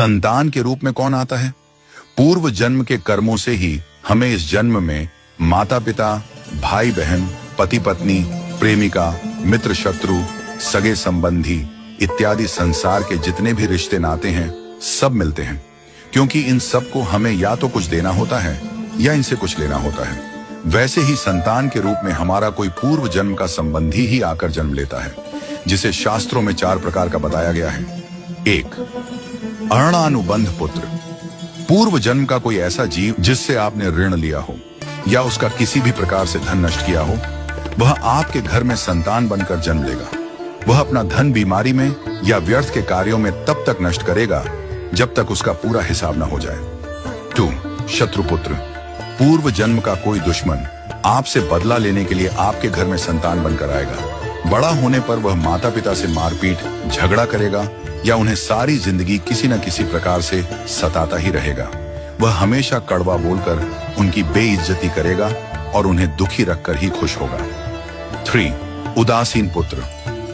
संतान के रूप में कौन आता है? पूर्व जन्म के कर्मों से ही हमें इस जन्म में माता पिता, भाई बहन, पति पत्नी, प्रेमिका, मित्र शत्रु, सगे संबंधी इत्यादि संसार के जितने भी रिश्ते नाते हैं सब मिलते हैं, क्योंकि इन सबको हमें या तो कुछ देना होता है या इनसे कुछ लेना होता है। वैसे ही संतान के रूप में हमारा कोई पूर्व जन्म का संबंधी ही आकर जन्म लेता है, जिसे शास्त्रों में 4 प्रकार का बताया गया है। 1. अरणानुबंध पुत्र। पूर्व जन्म का कोई ऐसा जीव जिससे आपने ऋण लिया हो या उसका किसी भी प्रकार से धन नष्ट किया हो, वह आपके घर में संतान बनकर जन्म लेगा। वह अपना धन बीमारी में या व्यर्थ के कार्यों में तब तक नष्ट करेगा जब तक उसका पूरा हिसाब न हो जाए। 2. शत्रुपुत्र। पूर्व जन्म का कोई दुश्मन आपसे बदला लेने के लिए आपके घर में संतान बनकर आएगा। बड़ा होने पर वह माता पिता से मारपीट, झगड़ा करेगा या उन्हें सारी जिंदगी किसी न किसी प्रकार से सताता ही रहेगा। वह हमेशा कड़वा बोलकर उनकी बेइज्जती करेगा और उन्हें दुखी रखकर ही खुश होगा। 3. उदासीन पुत्र।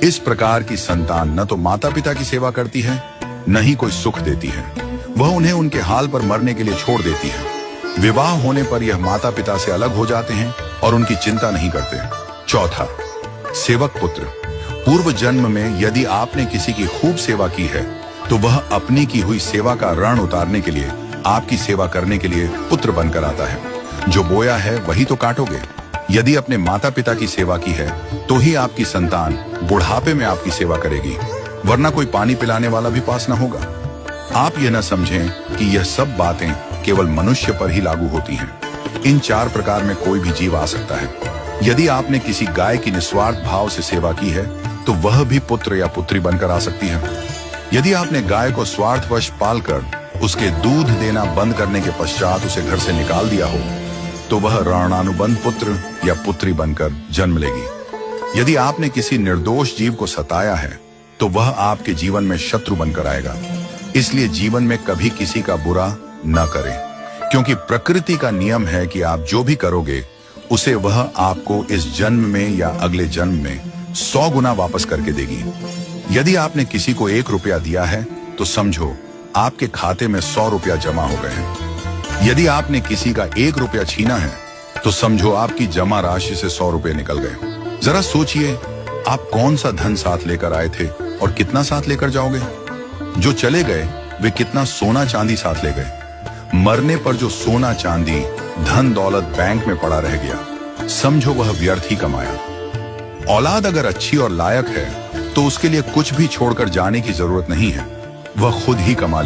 इस प्रकार की संतान न तो माता पिता की सेवा करती है, न ही कोई सुख देती है। वह उन्हें उनके हाल पर मरने के लिए छोड़ देती है। विवाह होने पर यह माता पिता से अलग हो जाते हैं और उनकी चिंता नहीं करते। 4. सेवक पुत्र। पूर्व जन्म में यदि आपने किसी की खूब सेवा की है तो वह अपनी की हुई सेवा का ऋण उतारने के लिए आपकी सेवा करने के लिए पुत्र बनकर आता है। जो बोया है वही तो काटोगे। यदि अपने माता पिता की सेवा की है तो ही आपकी संतान बुढ़ापे में आपकी सेवा करेगी, वरना कोई पानी पिलाने वाला भी पास न होगा। आप यह न समझें कि यह सब बातें केवल मनुष्य पर ही लागू होती हैं। इन 4 प्रकार में कोई भी जीव आ सकता है। यदि आपने किसी गाय की निस्वार्थ भाव से सेवा की है तो वह भी पुत्र या पुत्री बनकर आ सकती है। यदि आपने गाय को स्वार्थवश पालकर उसके दूध देना बंद करने के पश्चात उसे घर से निकाल दिया हो तो वह ऋणानुबंध पुत्र या पुत्री बनकर जन्म लेगी। यदि आपने किसी निर्दोष जीव को सताया है तो वह आपके जीवन में शत्रु बनकर आएगा। इसलिए जीवन में कभी किसी का बुरा न करें, क्योंकि प्रकृति का नियम है कि आप जो भी करोगे उसे वह आपको इस जन्म में या अगले जन्म में 100 गुना वापस करके देगी। यदि आपने किसी को 1 रुपया दिया है तो समझो आपके खाते में 100 रुपया जमा हो गए हैं। यदि आपने किसी का 1 रुपया छीना है तो समझो आपकी जमा राशि से 100 रुपये निकल गए। जरा सोचिए, आप कौन सा धन साथ लेकर आए थे और कितना साथ लेकर जाओगे? जो चले गए वे कितना सोना चांदी साथ ले गए? मरने पर जो सोना चांदी धन दौलत बैंक में पड़ा रह गया, समझो वह व्यर्थ ही कमाया। औलाद अगर अच्छी और लायक है तो उसके लिए कुछ भी छोड़कर जाने की जरूरत नहीं है, वह खुद ही कमा लेगी।